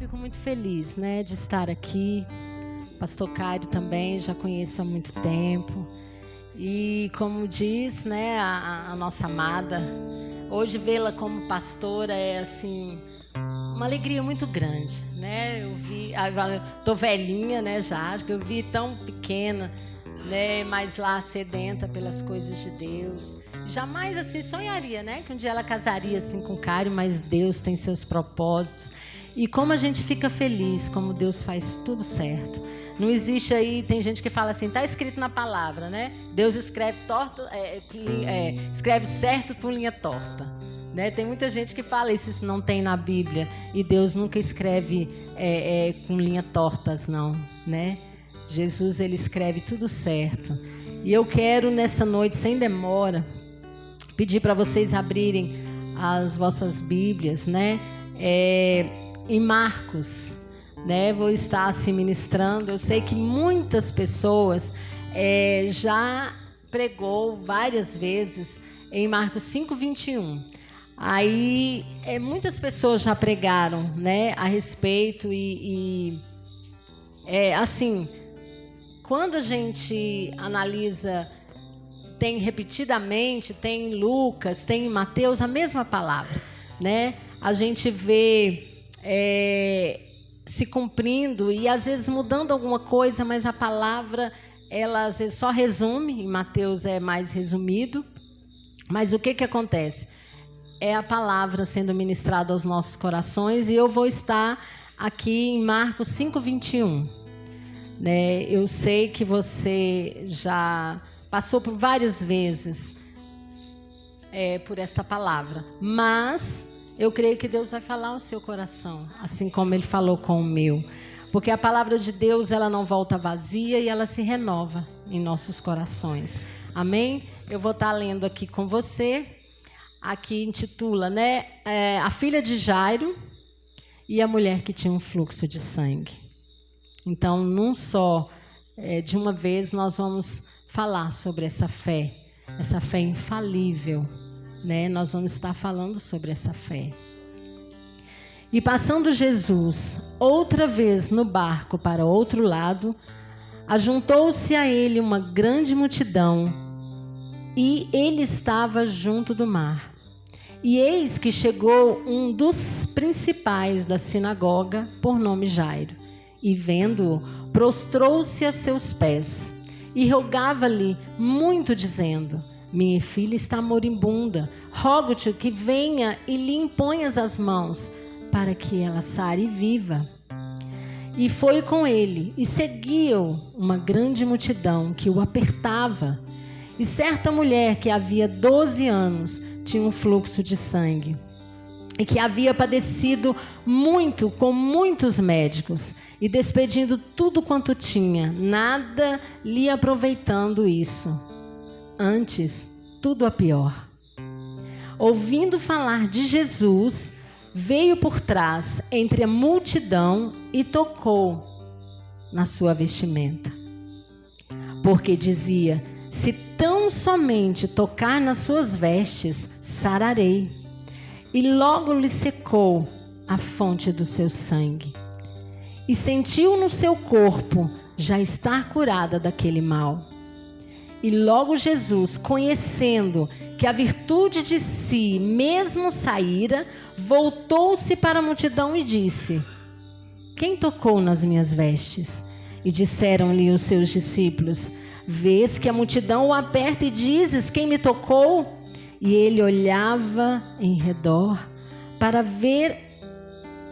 fico muito feliz, né, de estar aqui. Pastor Cário também, já conheço há muito tempo. E como diz, né, a nossa amada, hoje vê-la como pastora é assim uma alegria muito grande, né? Eu vi, agora tô velhinha, né, já, acho que eu vi tão pequena, né, mas lá sedenta pelas coisas de Deus. Jamais assim sonharia, né, que um dia ela casaria assim com o Cário, mas Deus tem seus propósitos. E como a gente fica feliz, como Deus faz tudo certo. Não existe aí, tem gente que fala assim, está escrito na palavra, né? Deus escreve torta, escreve certo por linha torta, né? Tem muita gente que fala isso não tem na Bíblia. E Deus nunca escreve com linha tortas, não, né? Jesus, ele escreve tudo certo. E eu quero nessa noite, sem demora, pedir para vocês abrirem as vossas Bíblias, né? Em Marcos, né? Vou estar assim ministrando. Eu sei que muitas pessoas já pregou várias vezes em Marcos 5:21. Aí muitas pessoas já pregaram, né, a respeito assim, quando a gente analisa, tem repetidamente, tem em Lucas, tem em Mateus a mesma palavra, né? A gente vê se cumprindo e às vezes mudando alguma coisa, mas a palavra ela às vezes só resume. Em Mateus é mais resumido, mas o que acontece? É a palavra sendo ministrada aos nossos corações. E eu vou estar aqui em Marcos 5:21, né? Eu sei que você já passou por várias vezes por essa palavra, mas eu creio que Deus vai falar ao seu coração, assim como Ele falou com o meu. Porque a palavra de Deus, ela não volta vazia e ela se renova em nossos corações. Amém? Eu vou estar lendo aqui com você. Aqui intitula, né? A filha de Jairo e a mulher que tinha um fluxo de sangue. Então, num só, de uma vez, nós vamos falar sobre essa fé infalível, né? Nós vamos estar falando sobre essa fé. E passando Jesus outra vez no barco para outro lado, ajuntou-se a ele uma grande multidão, e ele estava junto do mar. E eis que chegou um dos principais da sinagoga, por nome Jairo, e vendo-o, prostrou-se a seus pés e rogava-lhe muito, dizendo: minha filha está moribunda, rogo-te que venha e lhe imponhas as mãos, para que ela sare e viva. E foi com ele, e seguia-o uma grande multidão que o apertava. E certa mulher que havia 12 anos tinha um fluxo de sangue, e que havia padecido muito com muitos médicos, e despedindo tudo quanto tinha, nada lhe aproveitando isso. Antes, tudo a pior. Ouvindo falar de Jesus, veio por trás entre a multidão e tocou na sua vestimenta. Porque dizia: se tão somente tocar nas suas vestes, sararei. E logo lhe secou a fonte do seu sangue. E sentiu no seu corpo já estar curada daquele mal. E logo Jesus, conhecendo que a virtude de si mesmo saíra, voltou-se para a multidão e disse: quem tocou nas minhas vestes? E disseram-lhe os seus discípulos: vês que a multidão o aperta e dizes: quem me tocou? E ele olhava em redor para ver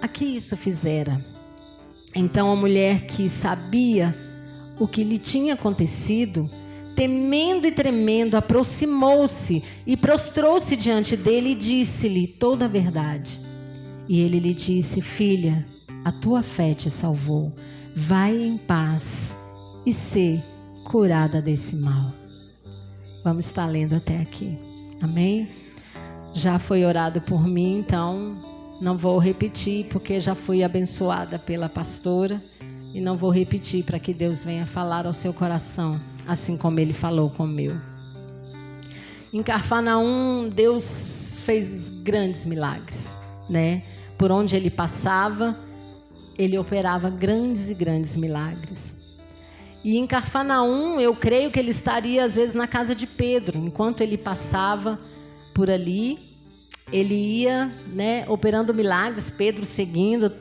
a que isso fizera. Então a mulher, que sabia o que lhe tinha acontecido, temendo e tremendo, aproximou-se e prostrou-se diante dele e disse-lhe toda a verdade. E ele lhe disse: filha, a tua fé te salvou. Vai em paz e sê curada desse mal. Vamos estar lendo até aqui. Amém? Já foi orado por mim, então não vou repetir, porque já fui abençoada pela pastora. E não vou repetir, para que Deus venha falar ao seu coração, assim como Ele falou com o meu. Em Cafarnaum, Deus fez grandes milagres, né? Por onde Ele passava, ele operava grandes e grandes milagres. E em Cafarnaum, eu creio que ele estaria, às vezes, na casa de Pedro. Enquanto ele passava por ali, ele ia, né, operando milagres, Pedro seguindo,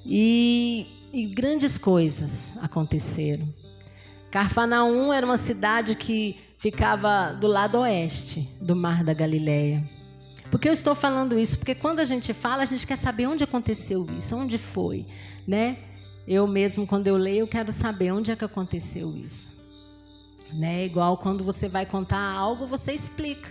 e grandes coisas aconteceram. Cafarnaum era uma cidade que ficava do lado oeste do Mar da Galileia. Por que eu estou falando isso? Porque quando a gente fala, a gente quer saber onde aconteceu isso, onde foi, né? Eu mesmo, quando eu leio, eu quero saber onde é que aconteceu isso. Né? Igual quando você vai contar algo, você explica.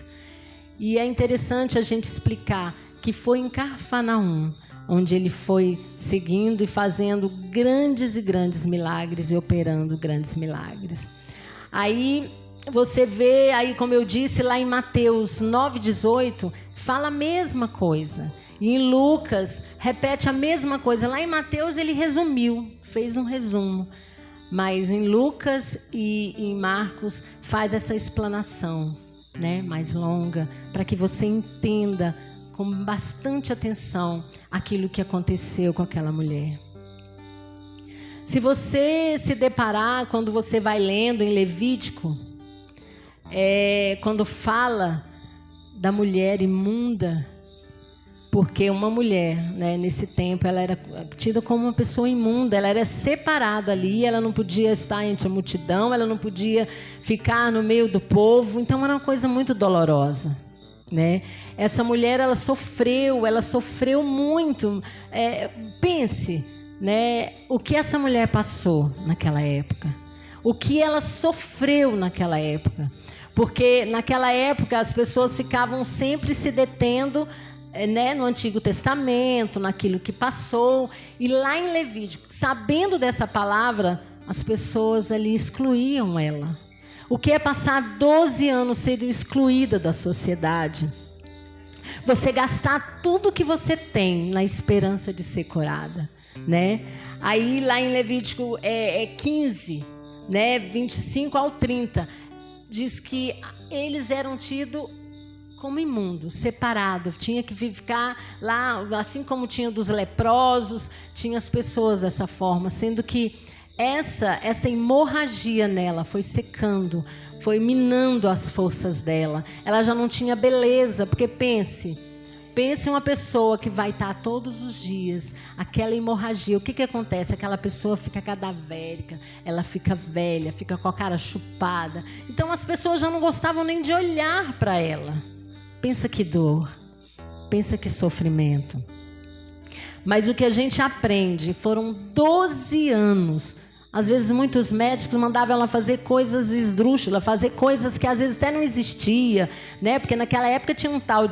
E é interessante a gente explicar que foi em Cafarnaum, onde ele foi seguindo e fazendo grandes e grandes milagres e operando grandes milagres. Aí você vê, aí, como eu disse, lá em Mateus 9,18, fala a mesma coisa. E em Lucas, repete a mesma coisa. Lá em Mateus, ele resumiu, fez um resumo. Mas em Lucas e em Marcos, faz essa explanação, né, mais longa, para que você entenda com bastante atenção aquilo que aconteceu com aquela mulher. Se você se deparar, quando você vai lendo em Levítico, quando fala da mulher imunda, porque uma mulher, né, nesse tempo, ela era tida como uma pessoa imunda, ela era separada ali, ela não podia estar entre a multidão, ela não podia ficar no meio do povo, então era uma coisa muito dolorosa, né? Essa mulher, ela sofreu muito. Pense, né, o que essa mulher passou naquela época, o que ela sofreu naquela época, porque naquela época as pessoas ficavam sempre se detendo, né, no Antigo Testamento, naquilo que passou, e lá em Levítico, sabendo dessa palavra, as pessoas ali excluíam ela. O que é passar 12 anos sendo excluída da sociedade? Você gastar tudo que você tem na esperança de ser curada, né? Aí lá em Levítico 15, né, 25 ao 30, diz que eles eram tidos como imundo, separado, tinha que ficar lá, assim como tinha dos leprosos, tinha as pessoas dessa forma, sendo que essa hemorragia nela foi secando, foi minando as forças dela, ela já não tinha beleza, porque pense uma pessoa que vai estar todos os dias, aquela hemorragia, o que acontece? Aquela pessoa fica cadavérica, ela fica velha, fica com a cara chupada, então as pessoas já não gostavam nem de olhar para ela. Pensa que dor, pensa que sofrimento. Mas o que a gente aprende, foram 12 anos. Às vezes muitos médicos mandavam ela fazer coisas esdrúxulas, fazer coisas que às vezes até não existia, né? Porque naquela época tinha um tal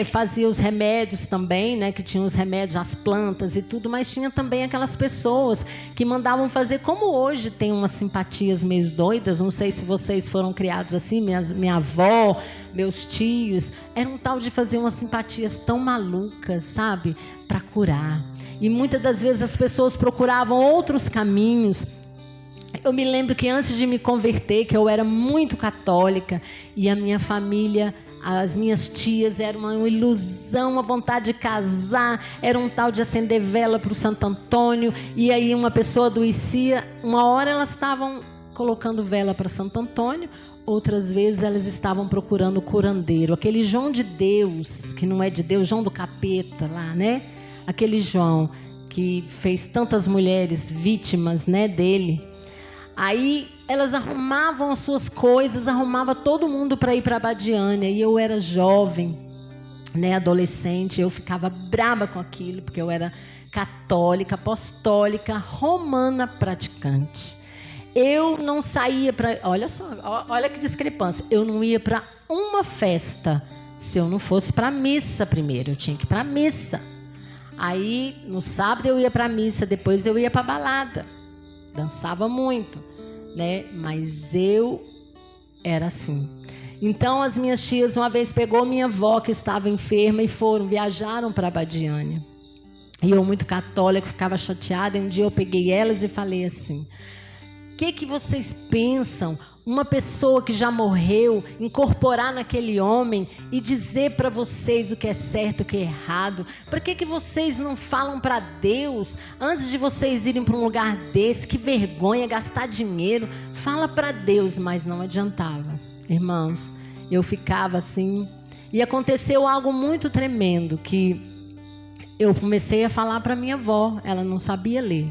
fazia os remédios também, né? Que tinham os remédios, as plantas e tudo, mas tinha também aquelas pessoas que mandavam fazer, como hoje tem umas simpatias meio doidas, não sei se vocês foram criados assim, minha avó, meus tios, era um tal de fazer umas simpatias tão malucas, sabe? Para curar. E muitas das vezes as pessoas procuravam outros caminhos. Eu me lembro que antes de me converter, que eu era muito católica, e a minha família, as minhas tias, era uma ilusão, uma vontade de casar, era um tal de acender vela para o Santo Antônio, e aí uma pessoa adoecia, uma hora elas estavam colocando vela para Santo Antônio, outras vezes elas estavam procurando o curandeiro, aquele João de Deus, que não é de Deus, João do capeta lá, né? Aquele João que fez tantas mulheres vítimas, né, dele. Aí elas arrumavam as suas coisas, arrumava todo mundo para ir para Abadiânia. E eu era jovem, né, adolescente, eu ficava braba com aquilo, porque eu era católica, apostólica, romana praticante. Eu não saía para... Olha só, olha que discrepância. Eu não ia para uma festa se eu não fosse para a missa primeiro. Eu tinha que ir para a missa. Aí, no sábado eu ia para a missa, depois eu ia para a balada. Dançava muito, né? Mas eu era assim. Então, as minhas tias uma vez pegou minha avó, que estava enferma, e viajaram para Abadiânia. E eu, muito católica, ficava chateada. E um dia eu peguei elas e falei assim: o que vocês pensam? uma pessoa que já morreu, incorporar naquele homem e dizer para vocês o que é certo, o que é errado. Para que vocês não falam para Deus antes de vocês irem para um lugar desse? Que vergonha, gastar dinheiro. Fala para Deus, mas não adiantava. Irmãos, eu ficava assim, e aconteceu algo muito tremendo, que eu comecei a falar para minha avó, ela não sabia ler,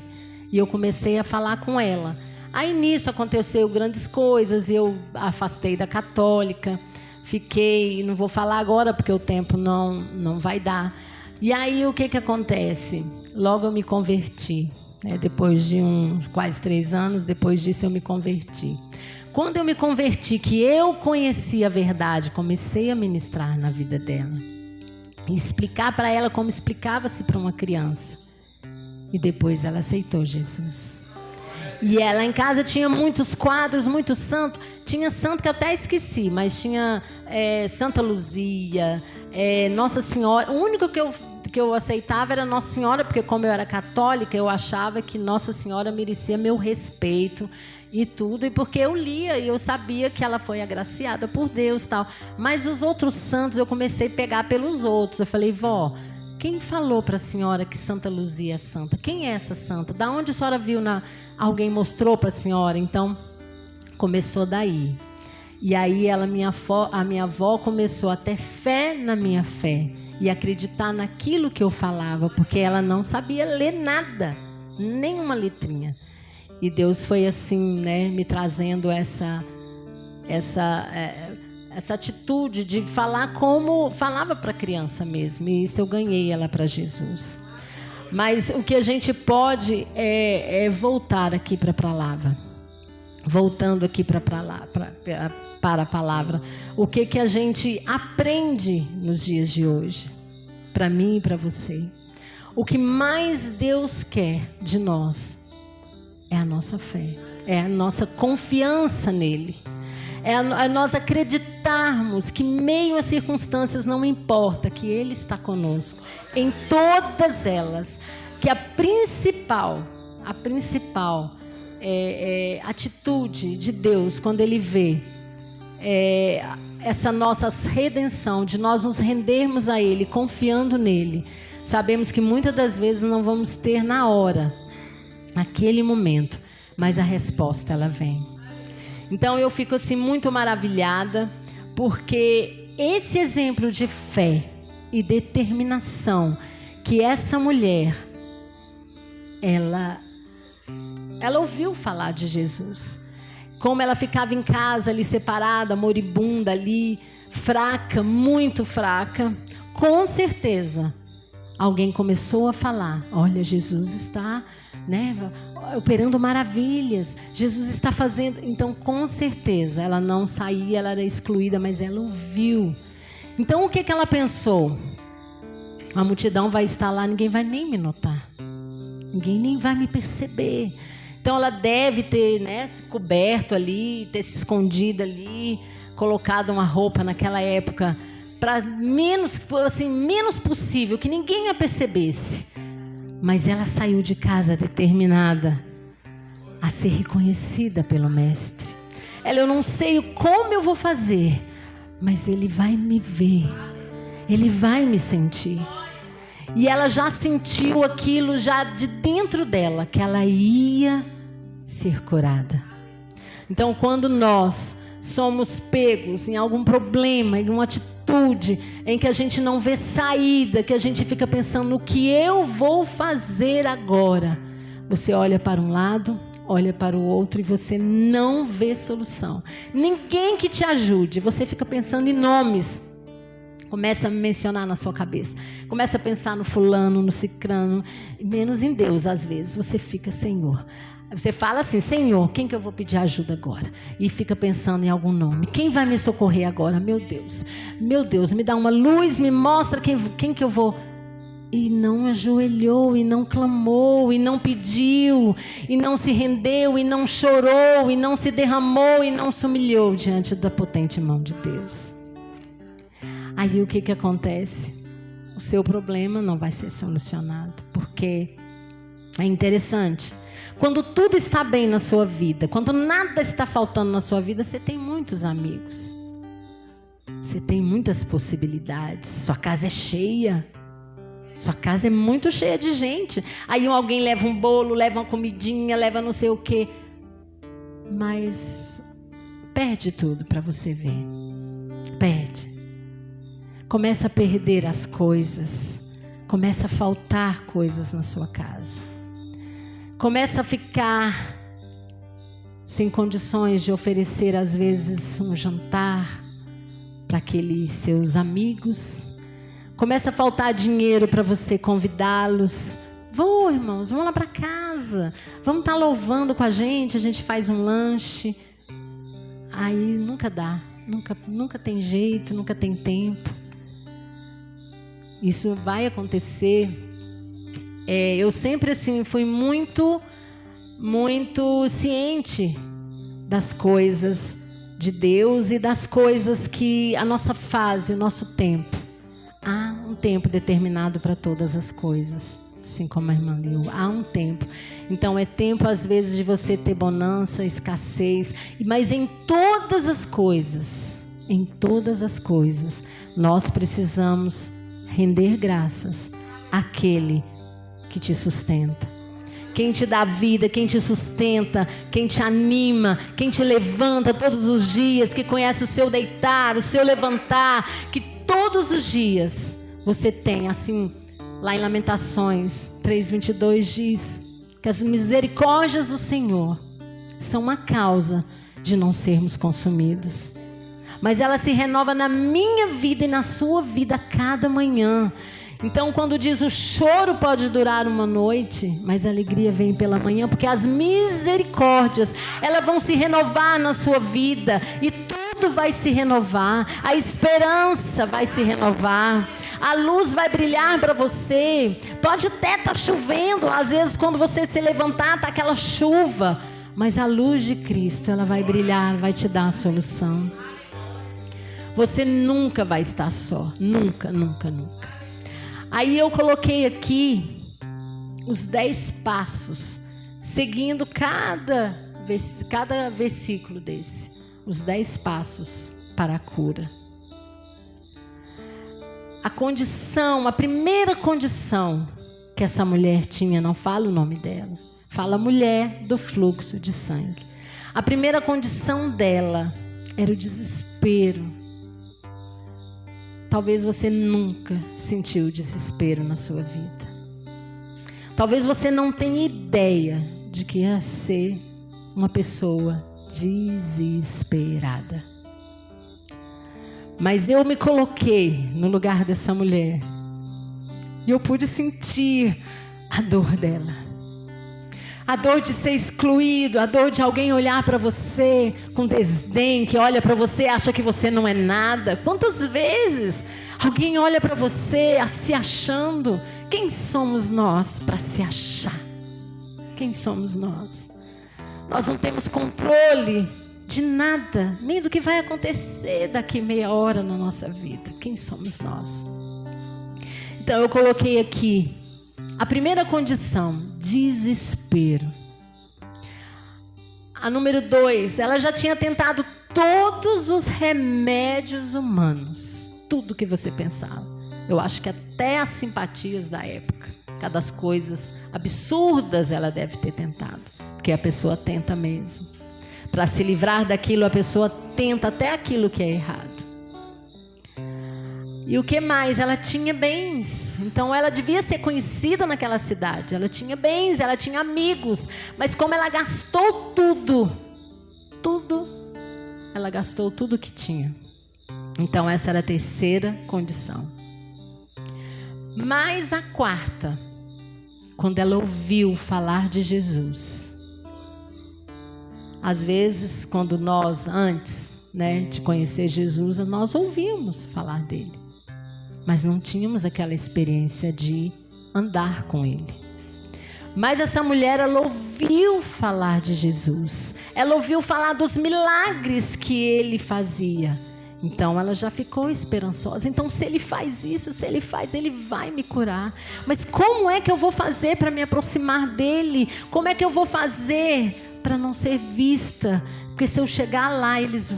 e eu comecei a falar com ela. Aí nisso aconteceu grandes coisas, eu afastei da católica, fiquei, não vou falar agora porque o tempo não vai dar. E aí o que acontece? Logo eu me converti, né? Depois de quase 3 anos, depois disso eu me converti. Quando eu me converti, que eu conheci a verdade, comecei a ministrar na vida dela. E explicar para ela como explicava-se para uma criança. E depois ela aceitou Jesus. E ela em casa tinha muitos quadros, muito santo. Tinha santo que eu até esqueci, mas tinha Santa Luzia, Nossa Senhora. O único que eu aceitava era Nossa Senhora, porque como eu era católica, eu achava que Nossa Senhora merecia meu respeito e tudo. E porque eu lia e eu sabia que ela foi agraciada por Deus e tal. Mas os outros santos eu comecei a pegar pelos outros. Eu falei, vó, quem falou para a senhora que Santa Luzia é santa? Quem é essa santa? Da onde a senhora viu? Alguém mostrou para a senhora? Então, começou daí. E aí a minha avó começou a ter fé na minha fé e acreditar naquilo que eu falava, porque ela não sabia ler nada, nenhuma letrinha. E Deus foi assim, né, me trazendo essa atitude de falar como falava para a criança mesmo. E isso eu ganhei ela para Jesus. Mas o que a gente pode é voltar aqui para a palavra. Voltando aqui para a palavra. O que a gente aprende nos dias de hoje? Para mim e para você. O que mais Deus quer de nós é a nossa fé. É a nossa confiança nele. É nós acreditarmos que meio às circunstâncias não importa, que Ele está conosco em todas elas, que a principal atitude de Deus quando Ele vê essa nossa redenção, de nós nos rendermos a Ele, confiando nele. Sabemos que muitas das vezes não vamos ter na hora, naquele momento, mas a resposta ela vem. Então eu fico assim muito maravilhada, porque esse exemplo de fé e determinação que essa mulher, ela ouviu falar de Jesus. Como ela ficava em casa ali separada, moribunda ali, fraca, muito fraca, com certeza alguém começou a falar, olha, Jesus está, né, operando maravilhas, Jesus está fazendo. Então, com certeza, ela não saía, ela era excluída, mas ela ouviu. Então, o que ela pensou? A multidão vai estar lá, ninguém vai nem me notar, ninguém nem vai me perceber. Então, ela deve ter, né, se coberto ali, ter se escondido ali, colocado uma roupa naquela época para menos possível, que ninguém a percebesse. Mas ela saiu de casa determinada a ser reconhecida pelo Mestre. Eu não sei como eu vou fazer, mas Ele vai me ver, Ele vai me sentir. E ela já sentiu aquilo já de dentro dela, que ela ia ser curada. Então, quando nós somos pegos em algum problema, em uma atitude em que a gente não vê saída, que a gente fica pensando no que eu vou fazer agora, você olha para um lado, olha para o outro e você não vê solução. Ninguém que te ajude, você fica pensando em nomes, começa a mencionar na sua cabeça, começa a pensar no fulano, no cicrano, menos em Deus. Às vezes você fica, Senhor, você fala assim, Senhor, quem que eu vou pedir ajuda agora? E fica pensando em algum nome. Quem vai me socorrer agora? Meu Deus, me dá uma luz, me mostra quem que eu vou. E não ajoelhou, e não clamou, e não pediu, e não se rendeu, e não chorou, e não se derramou, e não se humilhou diante da potente mão de Deus. Aí o que acontece? O seu problema não vai ser solucionado, porque é interessante. Quando tudo está bem na sua vida, quando nada está faltando na sua vida, você tem muitos amigos. Você tem muitas possibilidades. Sua casa é cheia. Sua casa é muito cheia de gente. Aí alguém leva um bolo, leva uma comidinha, leva não sei o quê. Mas perde tudo para você ver. Perde. Começa a perder as coisas. Começa a faltar coisas na sua casa. Começa a ficar sem condições de oferecer, às vezes, um jantar para aqueles seus amigos. Começa a faltar dinheiro para você convidá-los. Vão, irmãos, vamos lá para casa. Vamos estar louvando com a gente faz um lanche. Aí nunca dá, nunca tem jeito, nunca tem tempo. Isso vai acontecer. Eu sempre assim fui muito ciente das coisas de Deus e das coisas que a nossa fase, o nosso tempo. Há um tempo determinado para todas as coisas, assim como a irmã leu. Há um tempo. Então é tempo às vezes de você ter bonança, escassez, mas em todas as coisas, nós precisamos render graças àquele que te sustenta. Quem te dá vida, quem te sustenta, quem te anima, quem te levanta todos os dias, que conhece o seu deitar, o seu levantar, que todos os dias você tem, assim, lá em Lamentações 3:22 diz que as misericórdias do Senhor são uma causa de não sermos consumidos. Mas ela se renova na minha vida e na sua vida a cada manhã. Então, quando diz o choro pode durar uma noite, mas a alegria vem pela manhã, porque as misericórdias, elas vão se renovar na sua vida, e tudo vai se renovar, a esperança vai se renovar, a luz vai brilhar para você. Pode até estar chovendo, às vezes quando você se levantar está aquela chuva, mas a luz de Cristo, ela vai brilhar, vai te dar a solução. Você nunca vai estar só, nunca, nunca, nunca. Aí eu coloquei aqui os 10 passos, seguindo cada versículo desse. Os 10 passos para a cura. A primeira condição que essa mulher tinha, não fala o nome dela, fala mulher do fluxo de sangue. A primeira condição dela era o desespero. Talvez você nunca sentiu desespero na sua vida. Talvez você não tenha ideia de que ia ser uma pessoa desesperada. Mas eu me coloquei no lugar dessa mulher e eu pude sentir a dor dela. A dor de ser excluído, a dor de alguém olhar para você com desdém, que olha para você e acha que você não é nada. Quantas vezes alguém olha para você se achando? Quem somos nós para se achar? Quem somos nós? Nós não temos controle de nada, nem do que vai acontecer daqui meia hora na nossa vida. Quem somos nós? Então eu coloquei aqui a primeira condição, desespero. A número 2, ela já tinha tentado todos os remédios humanos. Tudo que você pensava. Eu acho que até as simpatias da época. Cada das coisas absurdas ela deve ter tentado. Porque a pessoa tenta mesmo. Para se livrar daquilo, a pessoa tenta até aquilo que é errado. E o que mais? Ela tinha bens. Então ela devia ser conhecida naquela cidade. Ela tinha bens, ela tinha amigos. Mas como ela gastou tudo, ela gastou tudo que tinha. Então essa era a terceira condição. Mas a quarta, quando ela ouviu falar de Jesus. Às vezes, quando nós, antes, de conhecer Jesus, nós ouvíamos falar dele. Mas não tínhamos aquela experiência de andar com ele. Mas essa mulher, ela ouviu falar de Jesus. Ela ouviu falar dos milagres que ele fazia. Então ela já ficou esperançosa. Então, se ele faz isso, ele vai me curar. Mas como é que eu vou fazer para me aproximar dele? Como é que eu vou fazer para não ser vista? Porque se eu chegar lá, eles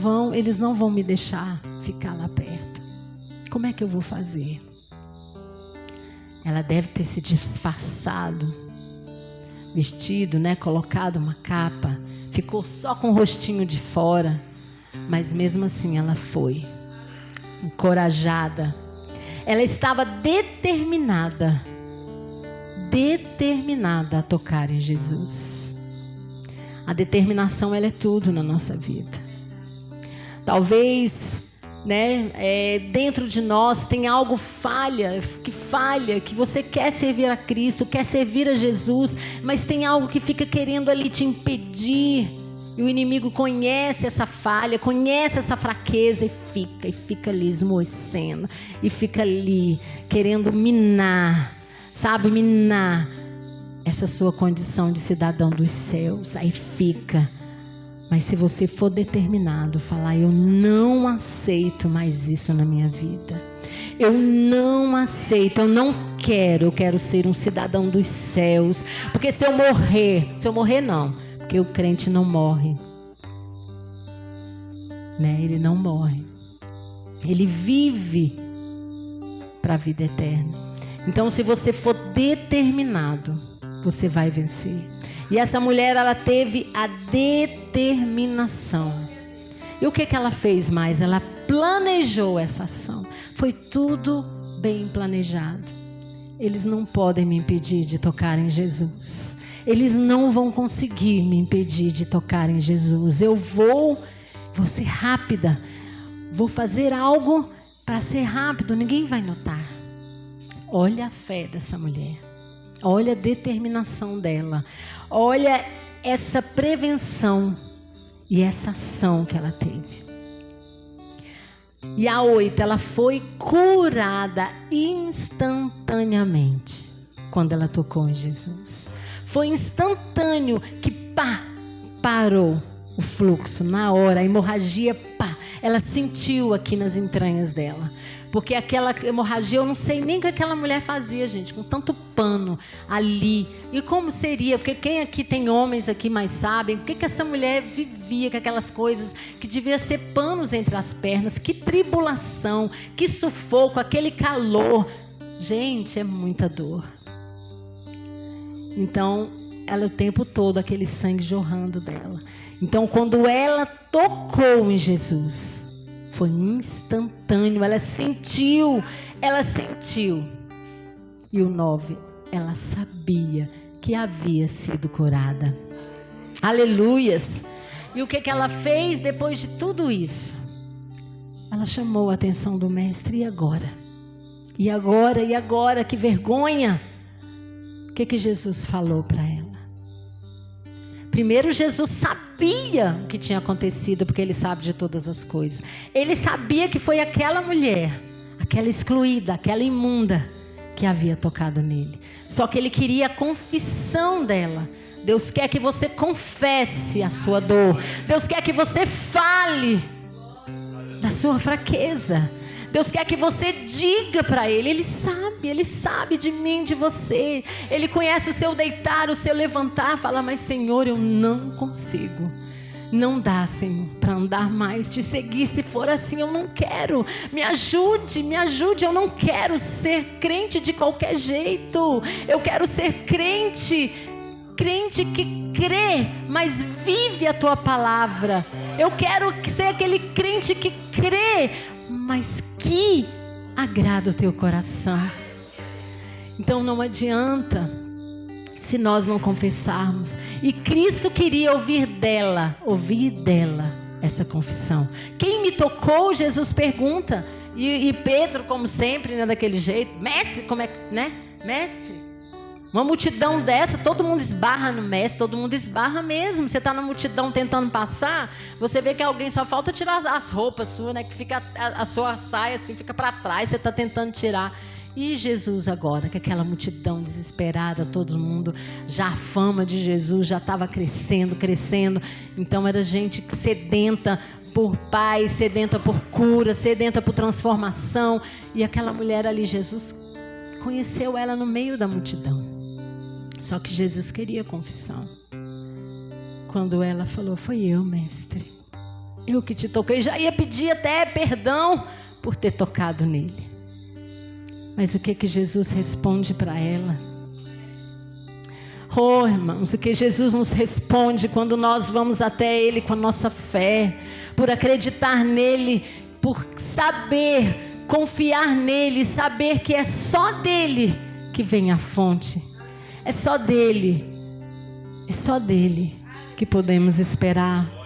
não vão me deixar ficar lá perto. Como é que eu vou fazer? Ela deve ter se disfarçado, vestido, né? Colocado uma capa, ficou só com o rostinho de fora. Mas mesmo assim ela foi encorajada. Ela estava determinada a tocar em Jesus. A determinação, ela é tudo na nossa vida. Talvez, né, dentro de nós tem algo falha, que você quer servir a Cristo, quer servir a Jesus, mas tem algo que fica querendo ali te impedir. E o inimigo conhece essa falha, conhece essa fraqueza e fica ali esmoecendo. E fica ali querendo minar, sabe? Minar essa sua condição de cidadão dos céus. Aí fica. Mas se você for determinado, falar: eu não aceito mais isso na minha vida. Eu não aceito, eu não quero. Eu quero ser um cidadão dos céus. Porque se eu morrer não. Porque o crente não morre, né? Ele não morre, ele vive para a vida eterna. Então, se você for determinado, você vai vencer. E essa mulher, ela teve a determinação. E o que ela fez mais? Ela planejou essa ação. Foi tudo bem planejado. Eles não podem me impedir de tocar em Jesus. Eles não vão conseguir me impedir de tocar em Jesus. Eu vou ser rápida. Vou fazer algo para ser rápido. Ninguém vai notar. Olha a fé dessa mulher. Olha a determinação dela. Olha essa prevenção e essa ação que ela teve. E a 8, ela foi curada instantaneamente quando ela tocou em Jesus. Foi instantâneo que parou o fluxo na hora, a hemorragia, ela sentiu aqui nas entranhas dela. Porque aquela hemorragia, eu não sei nem o que aquela mulher fazia, gente, com tanto pano ali. E como seria? Porque quem aqui tem homens aqui mais sabem, o que essa mulher vivia com aquelas coisas que devia ser panos entre as pernas. Que tribulação, que sufoco, aquele calor. Gente, é muita dor. Então, ela o tempo todo, aquele sangue jorrando dela. Então, quando ela tocou em Jesus, foi instantâneo. Ela sentiu. E o 9, ela sabia que havia sido curada. Aleluias! E o que ela fez depois de tudo isso? Ela chamou a atenção do mestre. E agora? E agora? Que vergonha! O que Jesus falou para ela? Primeiro, Jesus sabia o que tinha acontecido, porque ele sabe de todas as coisas. Ele sabia que foi aquela mulher, aquela excluída, aquela imunda, que havia tocado nele. Só que ele queria a confissão dela. Deus quer que você confesse a sua dor. Deus quer que você fale da sua fraqueza. Deus quer que você diga para Ele. Ele sabe de mim, de você. Ele conhece o seu deitar, o seu levantar. Fala: mas Senhor, eu não consigo. Não dá, Senhor, para andar mais, te seguir. Se for assim, eu não quero. Me ajude. Eu não quero ser crente de qualquer jeito. Eu quero ser crente que crê, mas vive a tua palavra. Eu quero ser aquele crente que crê, mas que agrada o teu coração. Então não adianta se nós não confessarmos. E Cristo queria ouvir dela essa confissão. Quem me tocou? Jesus pergunta. E Pedro, como sempre, né, daquele jeito: mestre, como é que, né? Mestre, uma multidão dessa, todo mundo esbarra no mestre, todo mundo esbarra mesmo. Você está na multidão tentando passar, você vê que alguém só falta tirar as roupas suas, né? Que fica a sua saia assim, fica para trás, você está tentando tirar. E Jesus agora, que aquela multidão desesperada, todo mundo, já a fama de Jesus já estava crescendo. Então era gente sedenta por paz, sedenta por cura, sedenta por transformação. E aquela mulher ali, Jesus conheceu ela no meio da multidão. Só que Jesus queria confissão. Quando ela falou, foi eu, mestre. Eu que te toquei. Já ia pedir até perdão por ter tocado nele. Mas o que Jesus responde para ela? Oh, irmãos, o que Jesus nos responde quando nós vamos até Ele com a nossa fé, por acreditar nele, por saber, confiar nele, saber que é só dele que vem a fonte. É só dele que podemos esperar.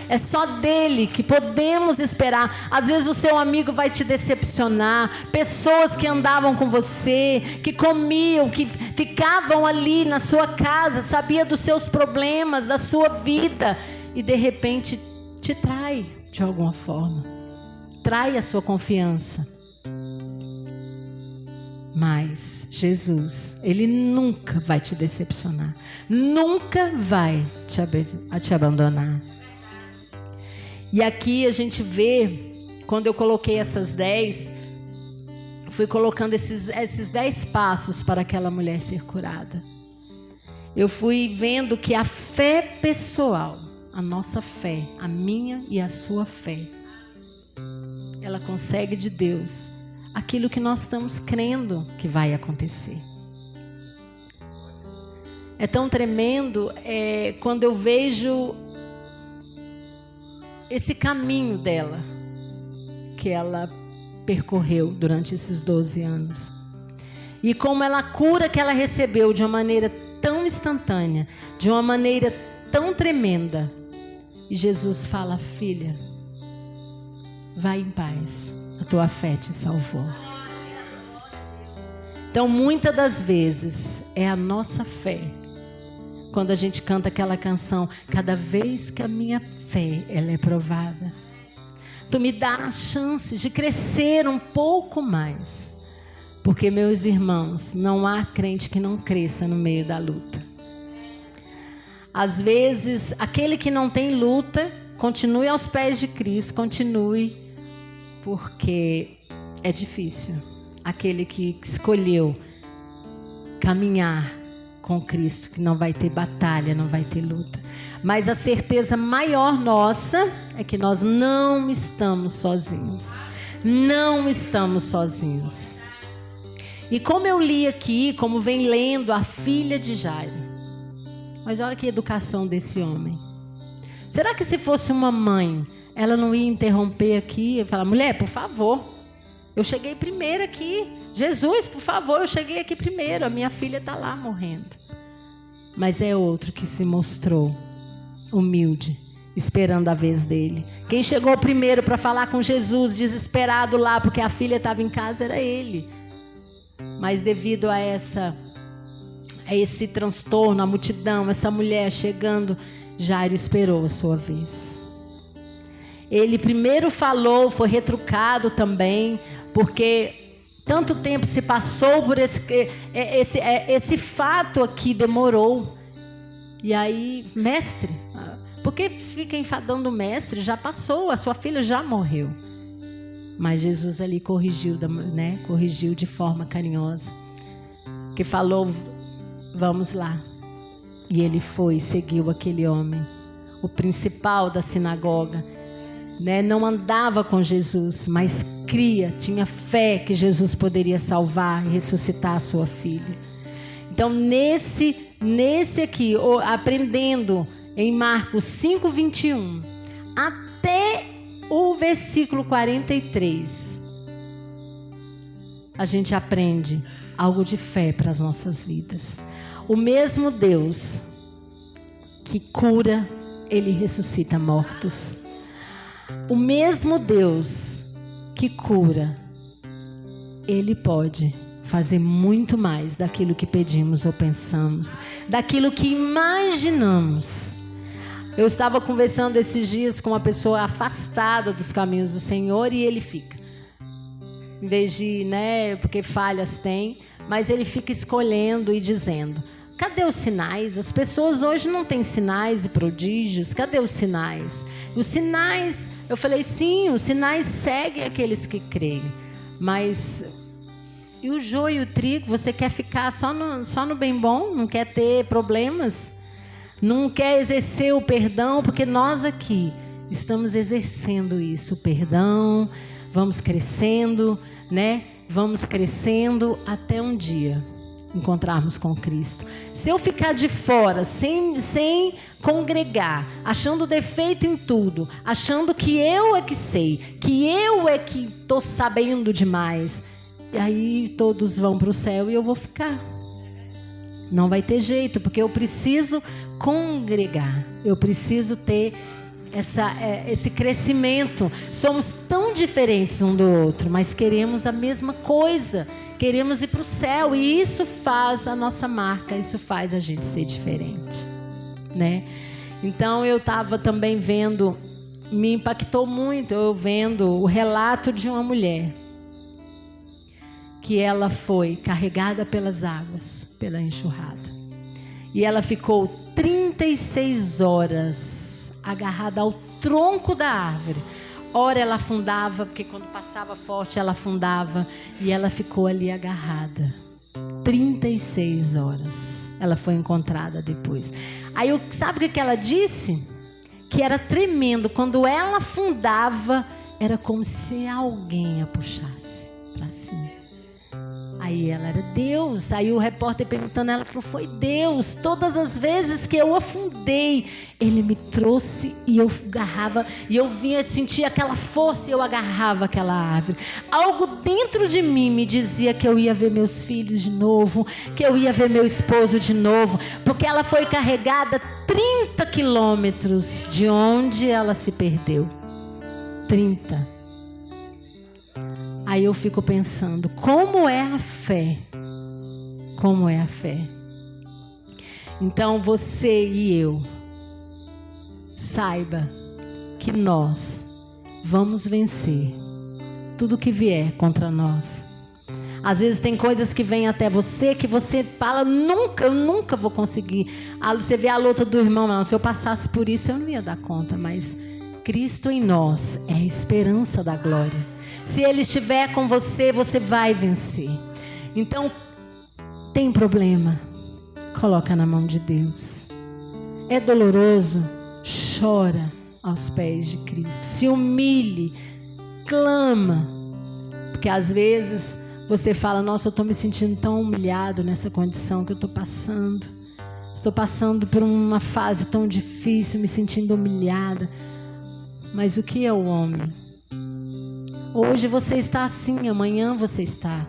É só dele que podemos esperar. Às vezes o seu amigo vai te decepcionar. Pessoas que andavam com você, que comiam, que ficavam ali na sua casa, sabia dos seus problemas, da sua vida, e de repente te trai de alguma forma. Trai a sua confiança. Mas Jesus, Ele nunca vai te decepcionar. Nunca vai te abandonar. E aqui a gente vê, quando eu coloquei essas 10, fui colocando esses 10 passos para aquela mulher ser curada. Eu fui vendo que a fé pessoal, a nossa fé, a minha e a sua fé, ela consegue de Deus aquilo que nós estamos crendo que vai acontecer. É tão tremendo quando eu vejo esse caminho dela, que ela percorreu durante esses 12 anos. E como ela cura que ela recebeu de uma maneira tão instantânea, de uma maneira tão tremenda. E Jesus fala, filha, vai em paz, a tua fé te salvou. Então, muitas das vezes, é a nossa fé. Quando a gente canta aquela canção, cada vez que a minha fé ela é provada, tu me dá a chance de crescer um pouco mais. Porque, meus irmãos, não há crente que não cresça no meio da luta. Às vezes, aquele que não tem luta, continue aos pés de Cristo, continue, porque é difícil. Aquele que escolheu caminhar com Cristo, que não vai ter batalha, não vai ter luta. Mas a certeza maior nossa é que nós não estamos sozinhos. Não estamos sozinhos. E como eu li aqui, como vem lendo a filha de Jairo, mas olha que educação desse homem. Será que se fosse uma mãe, ela não ia interromper aqui e falar, mulher, por favor, eu cheguei primeiro aqui. Jesus, por favor, eu cheguei aqui primeiro. A minha filha está lá morrendo. Mas é outro que se mostrou humilde, esperando a vez dele. Quem chegou primeiro para falar com Jesus, desesperado lá, porque a filha estava em casa, era ele. Mas devido a esse transtorno, a multidão, essa mulher chegando, Jairo esperou a sua vez. Ele primeiro falou, foi retrucado também, porque tanto tempo se passou por esse fato aqui, demorou. E aí, mestre, por que fica enfadando o mestre? Já passou, a sua filha já morreu. Mas Jesus ali corrigiu, né? Corrigiu de forma carinhosa. Que falou, vamos lá. E ele foi, seguiu aquele homem, o principal da sinagoga. Né? Não andava com Jesus, mas cria, tinha fé que Jesus poderia salvar e ressuscitar a sua filha. Então, nesse aqui, aprendendo em Marcos 5:21, até o versículo 43, a gente aprende algo de fé para as nossas vidas. O mesmo Deus que cura, Ele ressuscita mortos. O mesmo Deus que cura, Ele pode fazer muito mais daquilo que pedimos ou pensamos, daquilo que imaginamos. Eu estava conversando esses dias com uma pessoa afastada dos caminhos do Senhor e ele fica, em vez de, né, porque falhas tem, mas ele fica escolhendo e dizendo, Cadê os sinais? As pessoas hoje não têm sinais e prodígios. Cadê os sinais? Os sinais, eu falei, sim, os sinais seguem aqueles que creem. Mas, e o joio e o trigo? Você quer ficar só no bem bom? Não quer ter problemas? Não quer exercer o perdão? Porque nós aqui estamos exercendo isso, o perdão. Vamos crescendo, né? Vamos crescendo até um dia encontrarmos com Cristo. Se eu ficar de fora, sem congregar, achando defeito em tudo, achando que eu é que sei, que eu é que estou sabendo demais, e aí todos vão para o céu e eu vou ficar. Não vai ter jeito, porque eu preciso congregar, eu preciso ter esse crescimento. Somos tão diferentes um do outro, mas queremos a mesma coisa. Queremos ir para o céu, e isso faz a nossa marca, isso faz a gente ser diferente, né? Então eu estava também vendo, me impactou muito, eu vendo o relato de uma mulher, que ela foi carregada pelas águas, pela enxurrada, e ela ficou 36 horas agarrada ao tronco da árvore. Ora ela afundava, porque quando passava forte ela afundava, e ela ficou ali agarrada 36 horas. Ela foi encontrada depois. Aí sabe o que ela disse? Que era tremendo. Quando ela afundava, era como se alguém a puxasse para cima. Aí ela era Deus. Aí o repórter perguntando, ela falou, foi Deus. Todas as vezes que eu afundei, Ele me trouxe e eu agarrava, e eu vinha sentir aquela força e eu agarrava aquela árvore. Algo dentro de mim me dizia que eu ia ver meus filhos de novo, que eu ia ver meu esposo de novo, porque ela foi carregada 30 quilômetros de onde ela se perdeu. 30. Aí eu fico pensando, como é a fé? Como é a fé? Então você e eu, saiba que nós vamos vencer tudo que vier contra nós. Às vezes tem coisas que vêm até você que você fala, eu nunca vou conseguir. Você vê a luta do irmão, não, se eu passasse por isso eu não ia dar conta, mas Cristo em nós é a esperança da glória. Se Ele estiver com você, você vai vencer. Então, tem problema? Coloca na mão de Deus. É doloroso? Chora aos pés de Cristo. Se humilhe, clama. Porque às vezes você fala, nossa, eu estou me sentindo tão humilhado nessa condição que eu estou passando. Estou passando por uma fase tão difícil, me sentindo humilhada. Mas o que é o homem? Hoje você está assim, amanhã você está.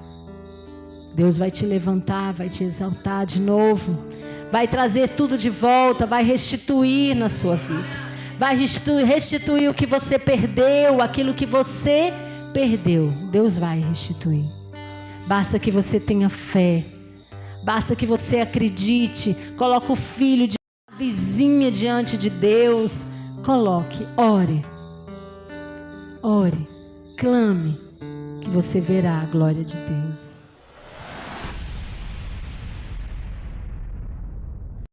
Deus vai te levantar, vai te exaltar de novo. Vai trazer tudo de volta, vai restituir na sua vida. Vai restituir o que você perdeu, aquilo que você perdeu. Deus vai restituir. Basta que você tenha fé. Basta que você acredite. Coloque o filho de vizinha diante de Deus. Coloque, ore. Ore. Clame, que você verá a glória de Deus.